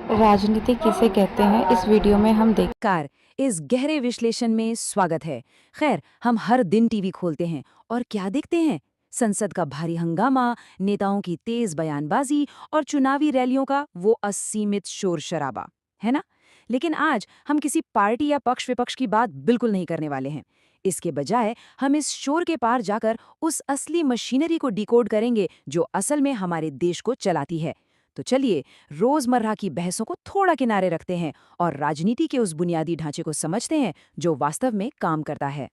राजनीति किसे कहते हैं, इस वीडियो में हम देख। कार इस गहरे विश्लेषण में स्वागत है। खैर, हम हर दिन टीवी खोलते हैं और क्या देखते हैं? संसद का भारी हंगामा, नेताओं की तेज बयानबाजी और चुनावी रैलियों का वो असीमित शोर शराबा, है ना? लेकिन आज हम किसी पार्टी या पक्ष विपक्ष की बात बिल्कुल नहीं करने वाले हैं। इसके बजाय हम इस शोर के पार जाकर उस असली मशीनरी को डिकोड करेंगे जो असल में हमारे देश को चलाती है। तो चलिए, रोजमर्रा की बहसों को थोड़ा किनारे रखते हैं और राजनीति के उस बुनियादी ढांचे को समझते हैं जो वास्तव में काम करता है।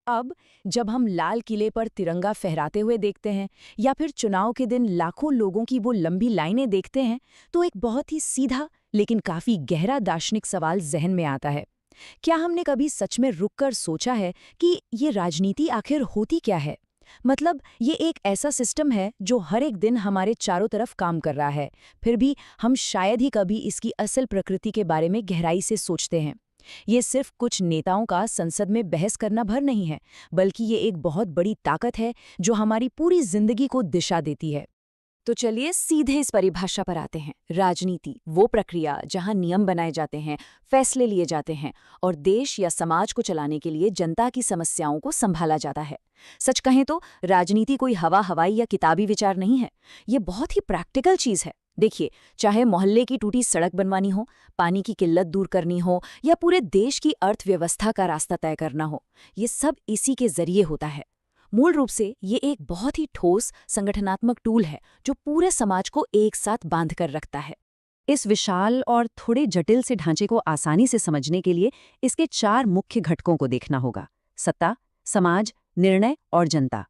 अब जब हम लाल किले पर तिरंगा फहराते हुए देखते हैं या फिर चुनाव के दिन लाखों लोगों की वो लंबी लाइनें देखते हैं, तो एक बहुत ही सीधा लेकिन काफी गहरा दार्शनिक सवाल जहन में आता है। क्या हमने कभी सच में रुककर सोचा है कि ये राजनीति आखिर होती क्या है? मतलब ये एक ऐसा सिस्टम है जो हर एक दिन हमारे चारों तरफ काम कर रहा है, फिर भी हम शायद ही कभी इसकी असल प्रकृति के बारे में गहराई से सोचते हैं। ये सिर्फ कुछ नेताओं का संसद में बहस करना भर नहीं है, बल्कि ये एक बहुत बड़ी ताकत है जो हमारी पूरी जिंदगी को दिशा देती है। तो चलिए सीधे इस परिभाषा पर आते हैं। राजनीति वो प्रक्रिया जहां नियम बनाए जाते हैं, फैसले लिए जाते हैं और देश या समाज को चलाने के लिए जनता की समस्याओं को संभाला जाता है। सच कहें तो राजनीति कोई हवा हवाई या किताबी विचार नहीं है, ये बहुत ही प्रैक्टिकल चीज है। देखिए, चाहे मोहल्ले की टूटी सड़क बनवानी हो, पानी की किल्लत दूर करनी हो या पूरे देश की अर्थव्यवस्था का रास्ता तय करना हो, ये सब इसी के जरिए होता है। मूल रूप से ये एक बहुत ही ठोस संगठनात्मक टूल है जो पूरे समाज को एक साथ बांध कर रखता है। इस विशाल और थोड़े जटिल से ढांचे को आसानी से समझने के लिए इसके 4 मुख्य घटकों को देखना होगा: सत्ता, समाज, निर्णय और जनता।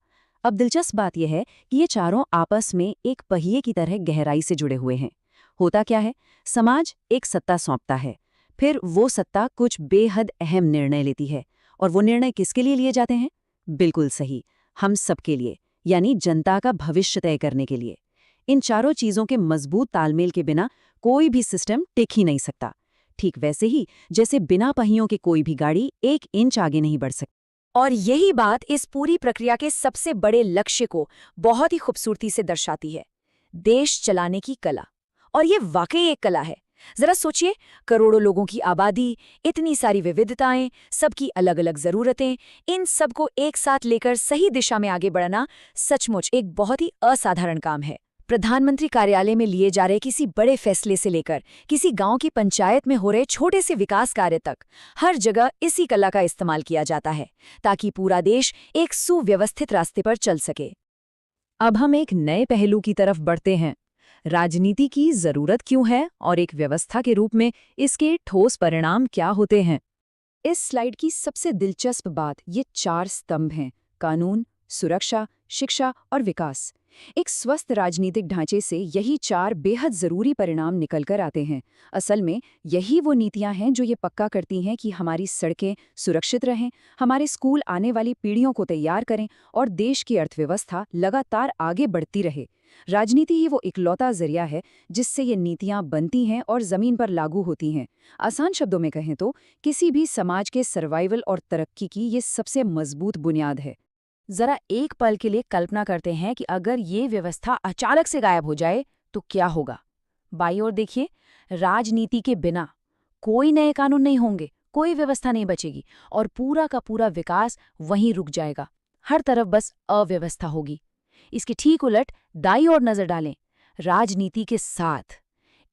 अब दिलचस्प बात यह है कि ये चारों आपस में एक पहिए की तरह गहराई से जुड़े हुए हैं। होता क्या है? समाज एक सत्ता सौंपता है, फिर वो सत्ता कुछ बेहद अहम निर्णय लेती है, और वो निर्णय किसके लिए लिए जाते हैं? बिल्कुल सही, हम सबके लिए, यानी जनता का भविष्य तय करने के लिए। इन चारों चीजों के मजबूत तालमेल के बिना कोई भी सिस्टम टिक ही नहीं सकता। ठीक वैसे ही जैसे बिना पहियों के कोई भी गाड़ी 1 इंच आगे नहीं बढ़ सकती। और यही बात इस पूरी प्रक्रिया के सबसे बड़े लक्ष्य को बहुत ही खूबसूरती से दर्शाती है: देश चलाने की कला। और ये वाकई एक कला है। जरा सोचिए, करोड़ों लोगों की आबादी, इतनी सारी विविधताएं, सबकी अलग अलग जरूरतें, इन सबको एक साथ लेकर सही दिशा में आगे बढ़ना सचमुच एक बहुत ही असाधारण काम है। प्रधानमंत्री कार्यालय में लिए जा रहे किसी बड़े फैसले से लेकर किसी गांव की पंचायत में हो रहे छोटे से विकास कार्य तक, हर जगह इसी कला का इस्तेमाल किया जाता है ताकि पूरा देश एक सुव्यवस्थित रास्ते पर चल सके। अब हम एक नए पहलू की तरफ बढ़ते हैं। राजनीति की जरूरत क्यों है और एक व्यवस्था के रूप में इसके ठोस परिणाम क्या होते हैं? इस स्लाइड की सबसे दिलचस्प बात ये 4 स्तंभ हैं: कानून, सुरक्षा, शिक्षा और विकास। एक स्वस्थ राजनीतिक ढांचे से यही 4 बेहद जरूरी परिणाम निकलकर आते हैं। असल में यही वो नीतियां हैं जो ये पक्का करती हैं कि हमारी सड़कें सुरक्षित रहें, हमारे स्कूल आने वाली पीढ़ियों को तैयार करें और देश की अर्थव्यवस्था लगातार आगे बढ़ती रहे। राजनीति ही वो इकलौता जरिया है जिससे ये नीतियां बनती हैं और जमीन पर लागू होती हैं। आसान शब्दों में कहें तो किसी भी समाज के सर्वाइवल और तरक्की की ये सबसे मजबूत बुनियाद है। जरा एक पल के लिए कल्पना करते हैं कि अगर ये व्यवस्था अचानक से गायब हो जाए तो क्या होगा। बाईं ओर देखिए, राजनीति के बिना कोई नए कानून नहीं होंगे, कोई व्यवस्था नहीं बचेगी और पूरा का पूरा विकास वहीं रुक जाएगा। हर तरफ बस अव्यवस्था होगी। इसके ठीक उलट दाईं ओर नजर डालें, राजनीति के साथ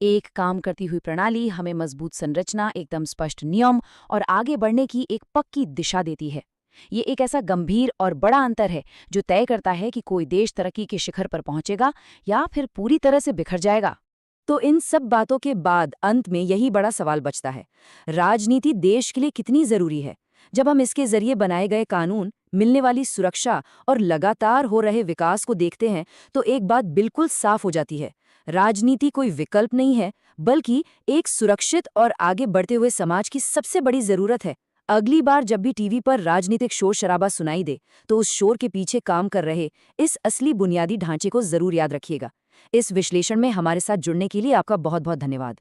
एक काम करती हुई प्रणाली हमें मजबूत संरचना, एकदम स्पष्ट नियम और आगे बढ़ने की एक पक्की दिशा देती है। ये एक ऐसा गंभीर और बड़ा अंतर है जो तय करता है कि कोई देश तरक्की के शिखर पर पहुंचेगा या फिर पूरी तरह से बिखर जाएगा। तो इन सब बातों के बाद अंत में यही बड़ा सवाल बचता है: राजनीति देश के लिए कितनी जरूरी है? जब हम इसके जरिए बनाए गए कानून, मिलने वाली सुरक्षा और लगातार हो रहे विकास को देखते हैं तो एक बात बिल्कुल साफ हो जाती है: राजनीति कोई विकल्प नहीं है, बल्कि एक सुरक्षित और आगे बढ़ते हुए समाज की सबसे बड़ी जरूरत है। अगली बार जब भी टीवी पर राजनीतिक शोर शराबा सुनाई दे तो उस शोर के पीछे काम कर रहे इस असली बुनियादी ढांचे को जरूर याद रखिएगा। इस विश्लेषण में हमारे साथ जुड़ने के लिए आपका बहुत बहुत धन्यवाद।